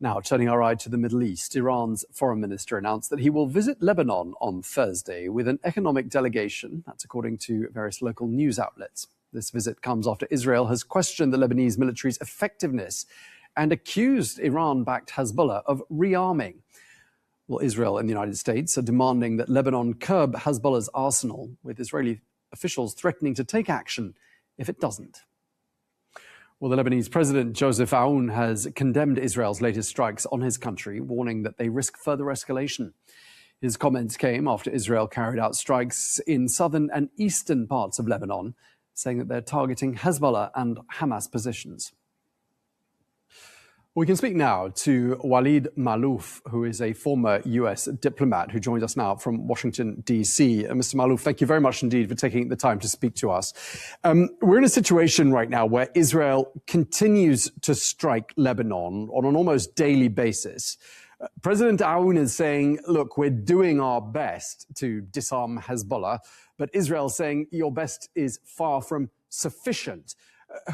Now, turning our eye to the Middle East, Iran's foreign minister announced that he will visit Lebanon on Thursday with an economic delegation. That's according to various local news outlets. This visit comes after Israel has questioned the Lebanese military's effectiveness and accused Iran-backed Hezbollah of rearming. Well, Israel and the United States are demanding that Lebanon curb Hezbollah's arsenal, with Israeli officials threatening to take action if it doesn't. Well, the Lebanese president, Joseph Aoun, has condemned Israel's latest strikes on his country, warning that they risk further escalation. His comments came after Israel carried out strikes in southern and eastern parts of Lebanon, saying that they're targeting Hezbollah and Hamas positions. We can speak now to Walid Maalouf, who is a former US diplomat who joins us now from Washington, D.C. Mr. Maalouf, thank you very much indeed for taking the time to speak to us. We're in a situation right now where Israel continues to strike Lebanon on an almost daily basis. President Aoun is saying, look, we're doing our best to disarm Hezbollah, but Israel is saying your best is far from sufficient.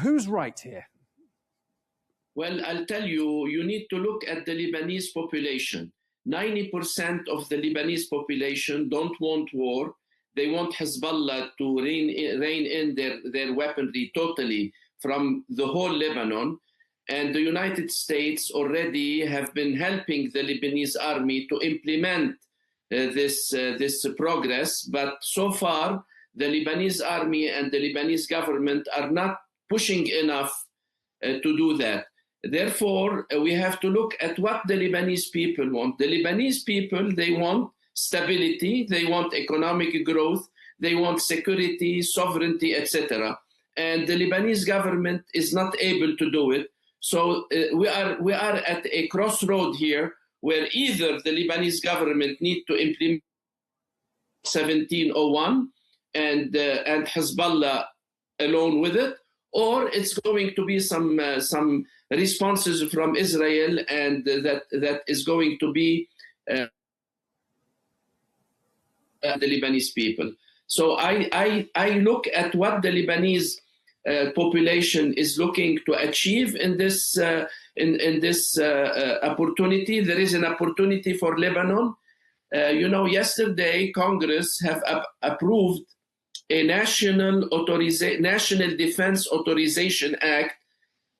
Who's right here? Well, I'll tell you, you need to look at the Lebanese population. 90% of the Lebanese population don't want war. They want Hezbollah to rein in their weaponry totally from the whole Lebanon. And the United States already have been helping the Lebanese army to implement this progress. But so far, the Lebanese army and the Lebanese government are not pushing enough to do that. Therefore, we have to look at what the Lebanese people want. The Lebanese people, they want stability, they want economic growth, they want security, sovereignty, etc. And the Lebanese government is not able to do it. So we are at a crossroad here where either the Lebanese government need to implement 1701 and Hezbollah alone with it, or it's going to be some responses from Israel, and that is going to be the Lebanese people. So I look at what the Lebanese population is looking to achieve in this opportunity. There is an opportunity for Lebanon. Yesterday Congress have approved a National Defense Authorization Act,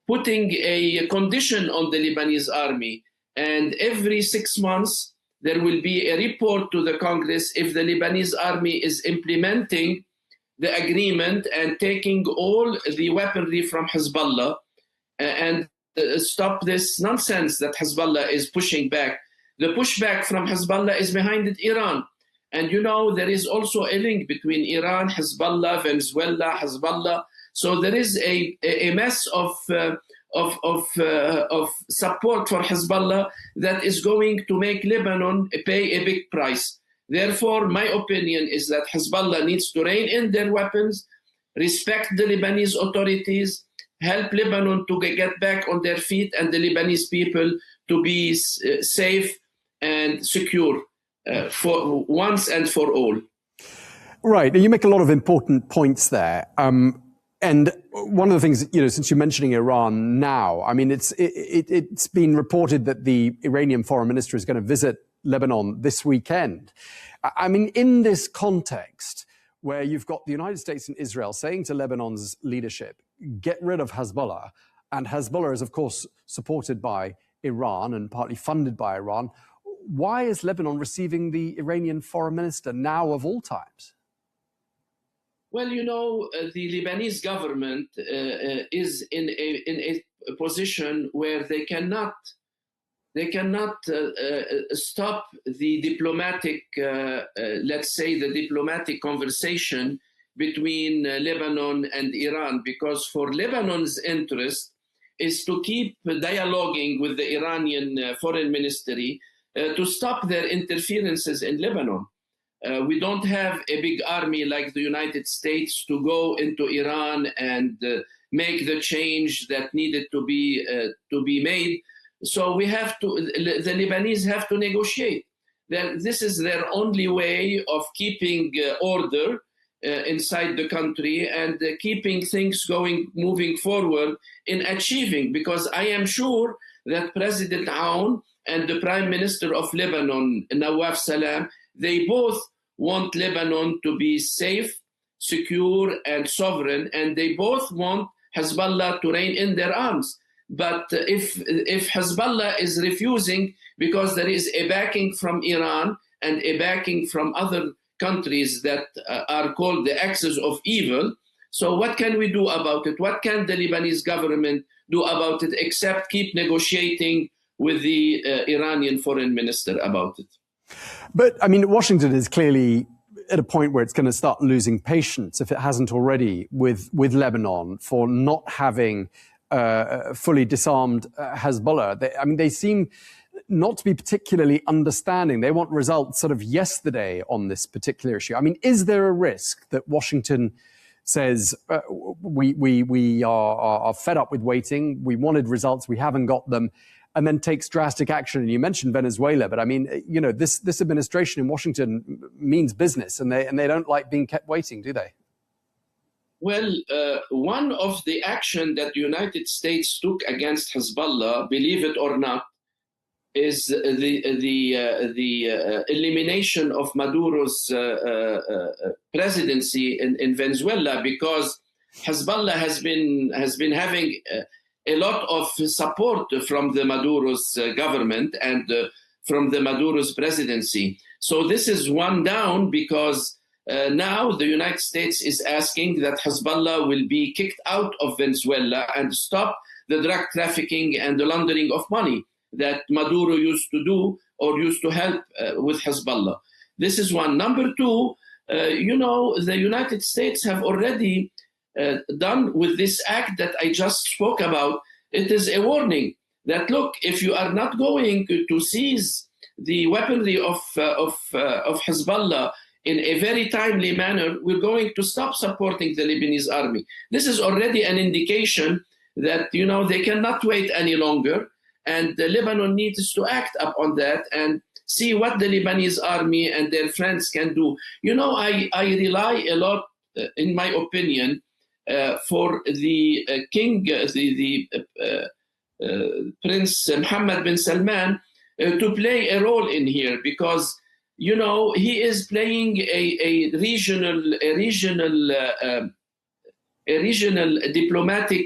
putting a condition on the Lebanese army. And every 6 months, there will be a report to the Congress if the Lebanese army is implementing the agreement and taking all the weaponry from Hezbollah and stop this nonsense that Hezbollah is pushing back. The pushback from Hezbollah is behind it Iran. And there is also a link between Iran, Hezbollah, Venezuela, Hezbollah. So there is a mess of support for Hezbollah that is going to make Lebanon pay a big price. Therefore, my opinion is that Hezbollah needs to rein in their weapons, respect the Lebanese authorities, help Lebanon to get back on their feet, and the Lebanese people to be safe and secure for once and for all. Right. You make a lot of important points there. And one of the things, since you're mentioning Iran now, I mean, it's been reported that the Iranian foreign minister is going to visit Lebanon this weekend. I mean, in this context, where you've got the United States and Israel saying to Lebanon's leadership, get rid of Hezbollah, and Hezbollah is, of course, supported by Iran and partly funded by Iran, why is Lebanon receiving the Iranian foreign minister now of all times? Well, the Lebanese government is in a position where they cannot stop the diplomatic, let's say, the diplomatic conversation between Lebanon and Iran, because for Lebanon's interest is to keep dialoguing with the Iranian foreign ministry to stop their interferences in Lebanon. We don't have a big army like the United States to go into Iran and make the change that needed to be made. So we have to, the Lebanese have to negotiate. This is their only way of keeping order inside the country and keeping things moving forward in achieving, because I am sure that President Aoun and the Prime Minister of Lebanon, Nawaf Salam, they both want Lebanon to be safe, secure, and sovereign, and they both want Hezbollah to rein in their arms. But if Hezbollah is refusing because there is a backing from Iran and a backing from other countries that are called the axis of evil, so what can we do about it? What can the Lebanese government do about it except keep negotiating with the Iranian foreign minister about it? But, I mean, Washington is clearly at a point where it's going to start losing patience, if it hasn't already, with Lebanon for not having fully disarmed Hezbollah. They seem not to be particularly understanding. They want results sort of yesterday on this particular issue. I mean, is there a risk that Washington says, we are fed up with waiting, we wanted results, we haven't got them, and then takes drastic action? And you mentioned Venezuela, but I mean, you know, this administration in Washington means business, and they don't like being kept waiting, do they? Well, one of the action that the United States took against Hezbollah, believe it or not, is the elimination of Maduro's presidency in Venezuela, because Hezbollah has been having a lot of support from the Maduro's government and from the Maduro's presidency. So this is one down, because now the United States is asking that Hezbollah will be kicked out of Venezuela and stop the drug trafficking and the laundering of money that Maduro used to do or used to help with Hezbollah. This is one. Number two, you know, the United States have already done with this act that I just spoke about. It is a warning that, look, if you are not going to seize the weaponry of Hezbollah in a very timely manner, we're going to stop supporting the Lebanese army. This is already an indication that, you know, they cannot wait any longer, and Lebanon needs to act upon that and see what the Lebanese army and their friends can do. You know, I rely a lot, in my opinion, for the king, Prince Mohammed bin Salman, to play a role in here, because, you know, he is playing a regional diplomatic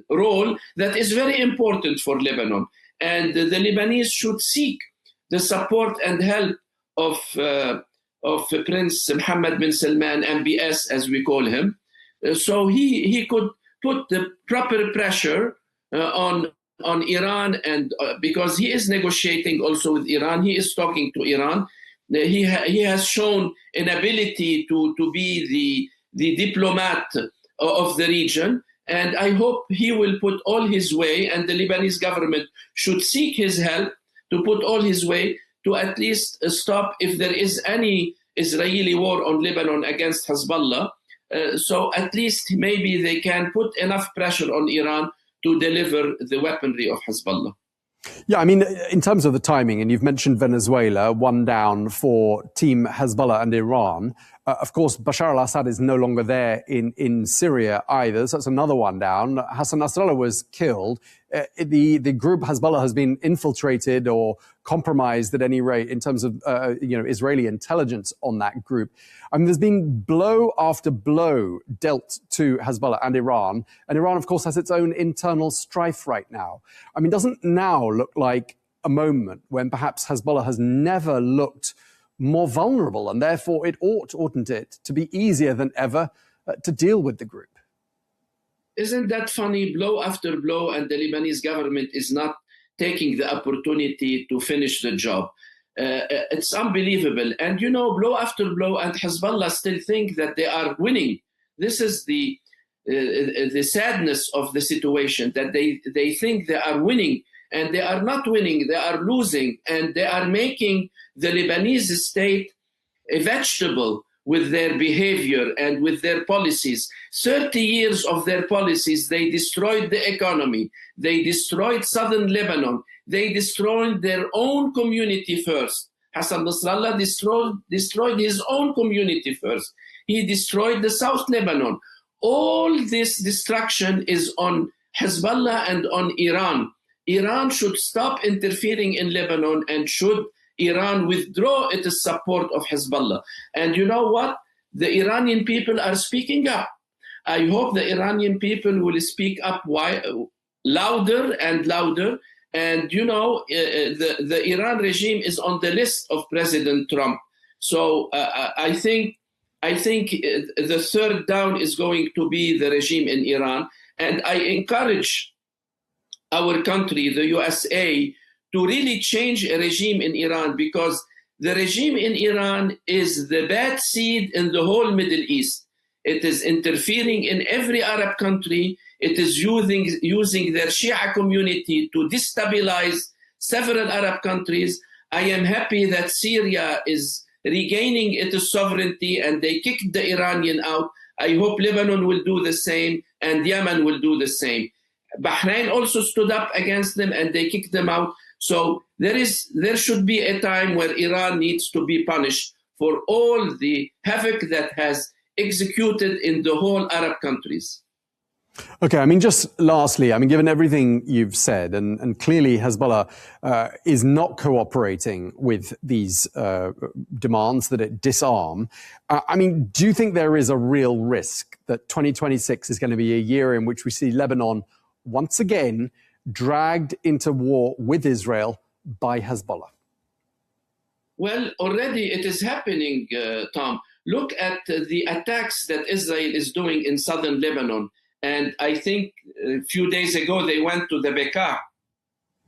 role that is very important for Lebanon, and the Lebanese should seek the support and help of Prince Mohammed bin Salman, MBS as we call him, so he could put the proper pressure on Iran, and because he is negotiating also with Iran, he is talking to Iran. He has shown an ability to be the diplomat of the region, and I hope he will put all his way, and the Lebanese government should seek his help to put all his way to at least stop if there is any Israeli war on Lebanon against Hezbollah. So at least maybe they can put enough pressure on Iran to deliver the weaponry of Hezbollah. Yeah, I mean, in terms of the timing, and you've mentioned Venezuela, one down for Team Hezbollah and Iran. Of course, Bashar al-Assad is no longer there in Syria either, so that's another one down. Hassan Nasrallah was killed. The group Hezbollah has been infiltrated or compromised at any rate in terms of Israeli intelligence on that group. I mean, there's been blow after blow dealt to Hezbollah and Iran, of course, has its own internal strife right now. I mean, doesn't now look like a moment when perhaps Hezbollah has never looked more vulnerable, and therefore it oughtn't it, to be easier than ever to deal with the group? Isn't that funny? Blow after blow, and the Lebanese government is not taking the opportunity to finish the job. It's unbelievable. And, you know, blow after blow, and Hezbollah still think that they are winning. This is the sadness of the situation, that they think they are winning, and they are not winning, they are losing, and they are making the Lebanese state a vegetable with their behavior and with their policies. 30 years of their policies, they destroyed the economy, they destroyed southern Lebanon, they destroyed their own community first. Hassan Nasrallah destroyed his own community first. He destroyed the South Lebanon. All this destruction is on Hezbollah and on Iran. Iran should stop interfering in Lebanon, and should Iran withdraw its support of Hezbollah. And you know what? The Iranian people are speaking up. I hope the Iranian people will speak up louder and louder. And you know, the Iran regime is on the list of President Trump. So I think the third down is going to be the regime in Iran. And I encourage our country, the USA, to really change a regime in Iran, because the regime in Iran is the bad seed in the whole Middle East. It is interfering in every Arab country. It is using their Shia community to destabilize several Arab countries. I am happy that Syria is regaining its sovereignty and they kicked the Iranian out. I hope Lebanon will do the same and Yemen will do the same. Bahrain also stood up against them and they kicked them out. So there should be a time where Iran needs to be punished for all the havoc that has executed in the whole Arab countries. Okay, I mean, just lastly, I mean, given everything you've said, and clearly Hezbollah is not cooperating with these demands that it disarm, I mean, do you think there is a real risk that 2026 is going to be a year in which we see Lebanon once again dragged into war with Israel by Hezbollah? Well, already it is happening, Tom. Look at the attacks that Israel is doing in southern Lebanon. And I think a few days ago, they went to the Bekaa,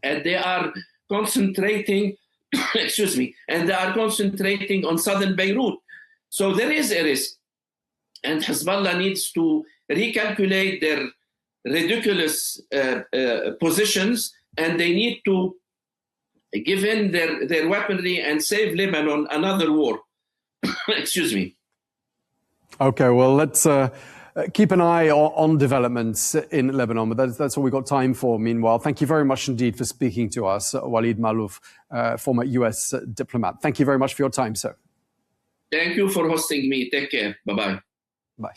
and they are concentrating, and they are concentrating on southern Beirut. So there is a risk. And Hezbollah needs to recalculate their ridiculous positions, and they need to give in their weaponry and save Lebanon another war. Okay, well, let's keep an eye on developments in Lebanon, but that's all we've got time for. Meanwhile, thank you very much indeed for speaking to us, Walid Maalouf, former US diplomat. Thank you very much for your time, sir. Thank you for hosting me. Take care. Bye-bye. Bye.